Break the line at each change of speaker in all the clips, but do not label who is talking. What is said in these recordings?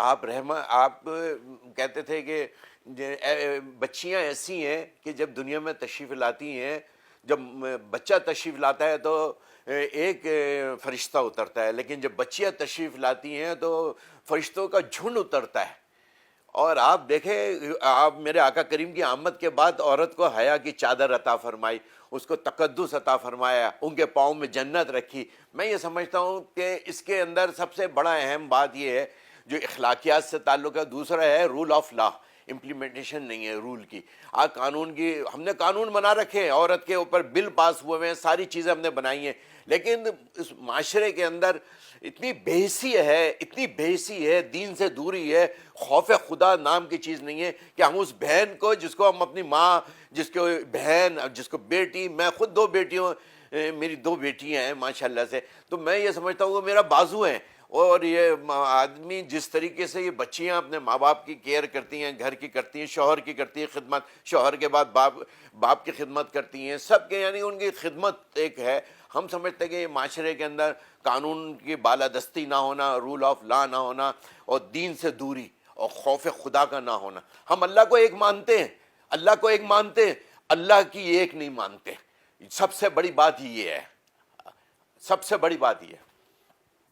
آپ آپ کہتے تھے کہ بچیاں ایسی ہیں کہ جب دنیا میں تشریف لاتی ہیں، جب بچہ تشریف لاتا ہے تو ایک فرشتہ اترتا ہے، لیکن جب بچیاں تشریف لاتی ہیں تو فرشتوں کا جھنڈ اترتا ہے۔ اور آپ دیکھیں، آپ میرے آقا کریم کی آمد کے بعد عورت کو حیا کی چادر عطا فرمائی، اس کو تقدس عطا فرمایا، ان کے پاؤں میں جنت رکھی۔ میں یہ سمجھتا ہوں کہ اس کے اندر سب سے بڑا اہم بات یہ ہے جو اخلاقیات سے تعلق ہے، دوسرا ہے رول آف لا، امپلیمنٹیشن نہیں ہے رول کی۔ قانون کی ہم نے قانون بنا رکھے ہیں، عورت کے اوپر بل پاس ہوئے ہیں، ساری چیزیں ہم نے بنائی ہیں، لیکن اس معاشرے کے اندر اتنی بے حسی ہے، دین سے دوری ہے، خوف خدا نام کی چیز نہیں ہے کہ ہم اس بہن کو، جس کو ہم اپنی ماں، جس کو بہن، جس کو بیٹی، میں خود 2 بیٹیوں، میری 2 بیٹیاں ہیں ماشاءاللہ سے، تو میں یہ سمجھتا ہوں وہ میرا بازو ہیں۔ اور یہ آدمی جس طریقے سے یہ بچیاں اپنے ماں باپ کی کیئر کرتی ہیں، گھر کی کرتی ہیں، شوہر کی کرتی ہیں خدمت، شوہر کے بعد باپ کی خدمت کرتی ہیں، سب کے، یعنی ان کی خدمت ایک ہے۔ ہم سمجھتے ہیں کہ یہ معاشرے کے اندر قانون کی بالادستی نہ ہونا، رول آف لا نہ ہونا، اور دین سے دوری اور خوف خدا کا نہ ہونا۔ ہم اللہ کو ایک مانتے ہیں، اللہ کی ایک نہیں مانتے۔ سب سے بڑی بات یہ ہے، سب سے بڑی بات یہ ہے۔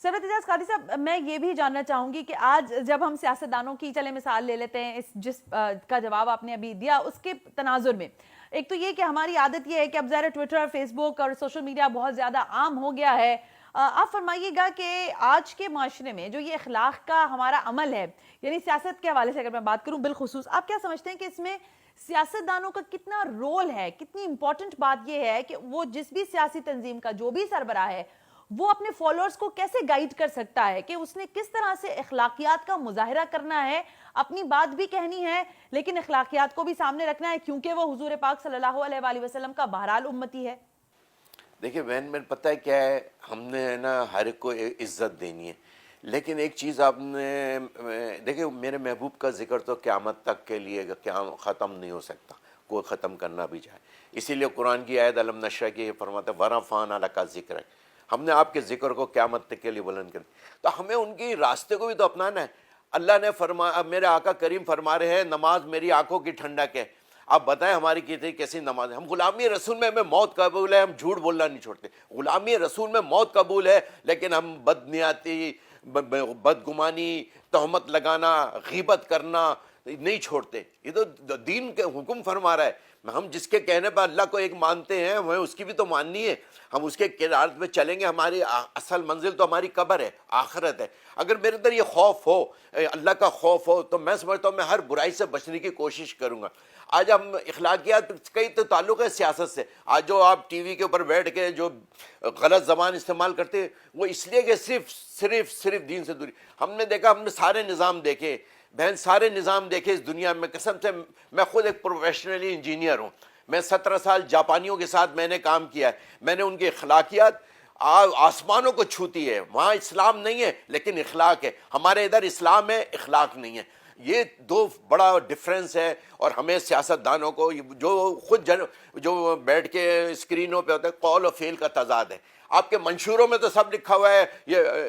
سرورت اعجاز قادری صاحب، میں یہ بھی جاننا چاہوں گی کہ آج جب ہم سیاستدانوں کی چلے مثال لے لیتے ہیں، جس کا جواب آپ نے ابھی دیا اس کے تناظر میں، ایک تو یہ کہ ہماری عادت یہ ہے کہ اب ظاہر ٹویٹر، فیس بک اور سوشل میڈیا بہت زیادہ عام ہو گیا ہے۔ آپ فرمائیے گا کہ آج کے معاشرے میں جو یہ اخلاق کا ہمارا عمل ہے، یعنی سیاست کے حوالے سے اگر میں بات کروں بالخصوص، آپ کیا سمجھتے ہیں کہ اس میں سیاستدانوں کا کتنا رول ہے، کتنی امپورٹنٹ بات یہ ہے کہ وہ جس بھی سیاسی تنظیم کا جو بھی سربراہ ہے، وہ اپنے فالوورز کو کیسے گائیڈ کر سکتا ہے کہ اس نے کس طرح سے اخلاقیات کا مظاہرہ کرنا ہے، اپنی بات بھی کہنی ہے لیکن اخلاقیات کو بھی سامنے رکھنا ہے، کیونکہ وہ حضور پاک صلی اللہ علیہ وآلہ وسلم کا بہرحال امتی ہے۔
دیکھیں بہن، میں پتہ ہے کیا ہے، ہم نے نا ہر ایک کو عزت دینی ہے، لیکن ایک چیز آپ نے دیکھیں، میرے محبوب کا ذکر تو قیامت تک کے لیے ختم نہیں ہو سکتا، کوئی ختم کرنا بھی چاہے۔ اسی لیے قرآن کی آیت علم نشرح کی یہ فرماتا ہے وَرَفَعْنَا لَكَ ذِكْرَكَ، ہم نے آپ کے ذکر کو قیامت تک کے لیے بلند کر دیا۔ تو ہمیں ان کی راستے کو بھی تو اپنانا ہے۔ اللہ نے فرمایا، میرے آقا کریم فرما رہے ہیں، نماز میری آنکھوں کی ٹھنڈک ہے۔ آپ بتائیں ہماری کیسی نماز ہے؟ ہم غلامی رسول میں ہمیں موت قبول ہے، ہم جھوٹ بولنا نہیں چھوڑتے۔ غلامی رسول میں موت قبول ہے، لیکن ہم بدنیاتی، بدگمانی، تہمت لگانا، غیبت کرنا نہیں چھوڑتے۔ یہ تو دین کے حکم فرما رہا ہے۔ ہم جس کے کہنے پر اللہ کو ایک مانتے ہیں، ہمیں اس کی بھی تو ماننی ہے۔ ہم اس کے کردار میں چلیں گے، ہماری اصل منزل تو ہماری قبر ہے، آخرت ہے۔ اگر میرے اندر یہ خوف ہو، اللہ کا خوف ہو، تو میں سمجھتا ہوں میں ہر برائی سے بچنے کی کوشش کروں گا۔ آج ہم اخلاقیات کئی تو تعلق ہے سیاست سے۔ آج جو آپ ٹی وی کے اوپر بیٹھ کے جو غلط زبان استعمال کرتے ہیں، وہ اس لیے کہ صرف دین سے دوری۔ ہم نے دیکھا، ہم نے سارے نظام دیکھے بہن، سارے نظام دیکھے اس دنیا میں۔ قسم سے میں خود ایک پروفیشنلی انجینئر ہوں، میں 17 سال جاپانیوں کے ساتھ میں نے کام کیا ہے۔ میں نے ان کی اخلاقیات آسمانوں کو چھوتی ہے۔ وہاں اسلام نہیں ہے لیکن اخلاق ہے، ہمارے ادھر اسلام ہے، اخلاق نہیں ہے۔ یہ 2 بڑا ڈفرینس ہے۔ اور ہمیں سیاستدانوں کو جو خود جو بیٹھ کے اسکرینوں پہ ہوتا ہے، قول و فعل کا تضاد ہے۔ آپ کے منشوروں میں تو سب لکھا ہوا ہے،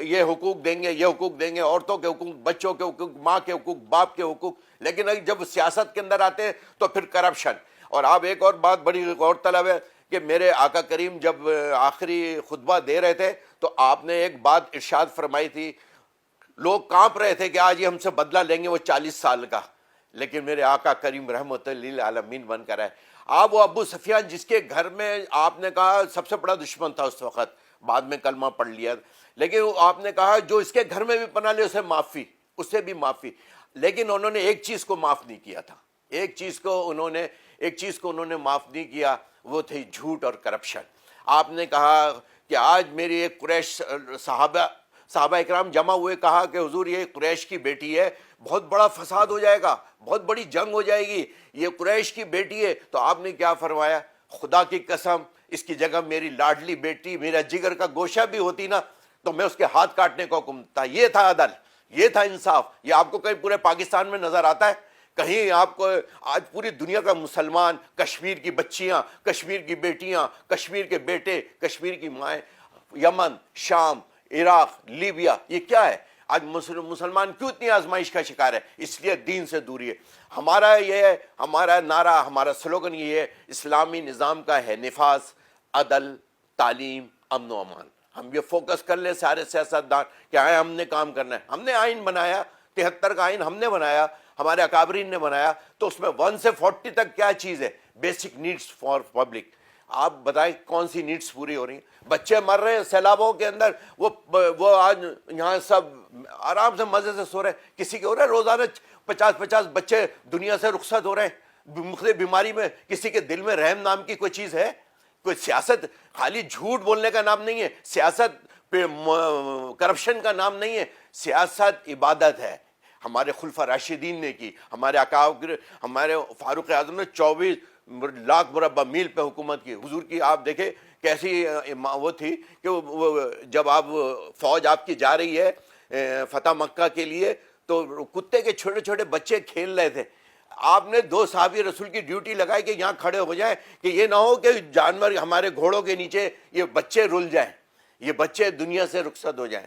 یہ حقوق دیں گے، یہ حقوق دیں گے، عورتوں کے حقوق، بچوں کے حقوق، ماں کے حقوق، باپ کے حقوق، لیکن جب سیاست کے اندر آتے ہیں تو پھر کرپشن۔ اور آپ ایک اور بات بڑی غور طلب ہے کہ میرے آقا کریم جب آخری خطبہ دے رہے تھے تو آپ نے ایک بات ارشاد فرمائی تھی، لوگ کانپ رہے تھے کہ آج یہ ہم سے بدلہ لیں گے، وہ 40 سال کا، لیکن میرے آقا کریم رحمت للعالمین بن کر آئے۔ آپ وہ ابو سفیان جس کے گھر میں آپ نے کہا سب سے بڑا دشمن تھا اس وقت، بعد میں کلمہ پڑھ لیا، لیکن آپ نے کہا جو اس کے گھر میں بھی پناہ لے اسے بھی معافی، لیکن انہوں نے ایک چیز کو معاف نہیں کیا تھا، ایک چیز کو انہوں نے معاف نہیں کیا، وہ تھی جھوٹ اور کرپشن۔ آپ نے کہا کہ آج میری ایک قریش صحابہ اکرام جمع ہوئے، کہا کہ حضور یہ قریش کی بیٹی ہے، بہت بڑا فساد ہو جائے گا، بہت بڑی جنگ ہو جائے گی، یہ قریش کی بیٹی ہے۔ تو آپ نے کیا فرمایا؟ خدا کی قسم، اس کی جگہ میری لاڈلی بیٹی، میرا جگر کا گوشہ بھی ہوتی نا تو میں اس کے ہاتھ کاٹنے کو حکم تھا۔ یہ تھا عدل، یہ تھا انصاف۔ یہ آپ کو کہیں پورے پاکستان میں نظر آتا ہے؟ کہیں آپ کو آج پوری دنیا کا مسلمان، کشمیر کی بچیاں، کشمیر کی بیٹیاں، کشمیر کے بیٹے، کشمیر کی مائیں، یمن، شام، عراق، لیبیا، یہ کیا ہے؟ آج مسلمان کیوں اتنی آزمائش کا شکار ہے؟ اس لیے دین سے دوری ہے. ہمارا یہ ہے، ہمارا نعرہ، ہمارا سلوگن یہ ہے، اسلامی نظام کا ہے نفاذ، عدل، تعلیم، امن و امان. ہم یہ فوکس کر لیں سارے سیاستدان کہ ہم نے کام کرنا ہے. ہم نے آئین بنایا، 73 کا آئین ہم نے بنایا، ہمارے اکابرین نے بنایا، تو اس میں 1 سے 40 تک کیا چیز ہے؟ Basic needs for public. آپ بتائیں کون سی نیڈس پوری ہو رہی ہیں؟ بچے مر رہے ہیں سیلابوں کے اندر، وہ آج یہاں سب آرام سے مزے سے سو رہے ہیں. کسی کے ہو رہے ہیں روزانہ 50 بچے دنیا سے رخصت ہو رہے ہیں مختلف بیماری میں. کسی کے دل میں رحم نام کی کوئی چیز ہے؟ کوئی سیاست خالی جھوٹ بولنے کا نام نہیں ہے، سیاست کرپشن کا نام نہیں ہے. سیاست عبادت ہے. ہمارے خلفاء راشدین نے کی، ہمارے اکابر، ہمارے فاروق اعظم نے 24 لاکھ مربع میل پہ حکومت کی. حضور کی آپ دیکھیں کیسی وہ تھی کہ جب آپ فوج آپ کی جا رہی ہے فتح مکہ کے لیے، تو کتے کے چھوٹے چھوٹے بچے کھیل رہے تھے. آپ نے 2 صحابی رسول کی ڈیوٹی لگائی کہ یہاں کھڑے ہو جائیں، کہ یہ نہ ہو کہ جانور ہمارے گھوڑوں کے نیچے یہ بچے رل جائیں، یہ بچے دنیا سے رخصت ہو جائیں.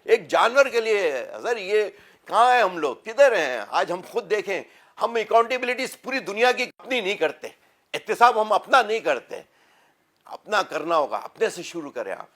ایک جانور کے لیے سر یہ کہاں ہے؟ ہم لوگ کدھر ہیں آج؟ ہم خود دیکھیں، ہم اکاؤنٹیبلٹی پوری دنیا کی اپنی نہیں کرتے، احتساب ہم اپنا نہیں کرتے. اپنا کرنا ہوگا، اپنے سے شروع کریں آپ.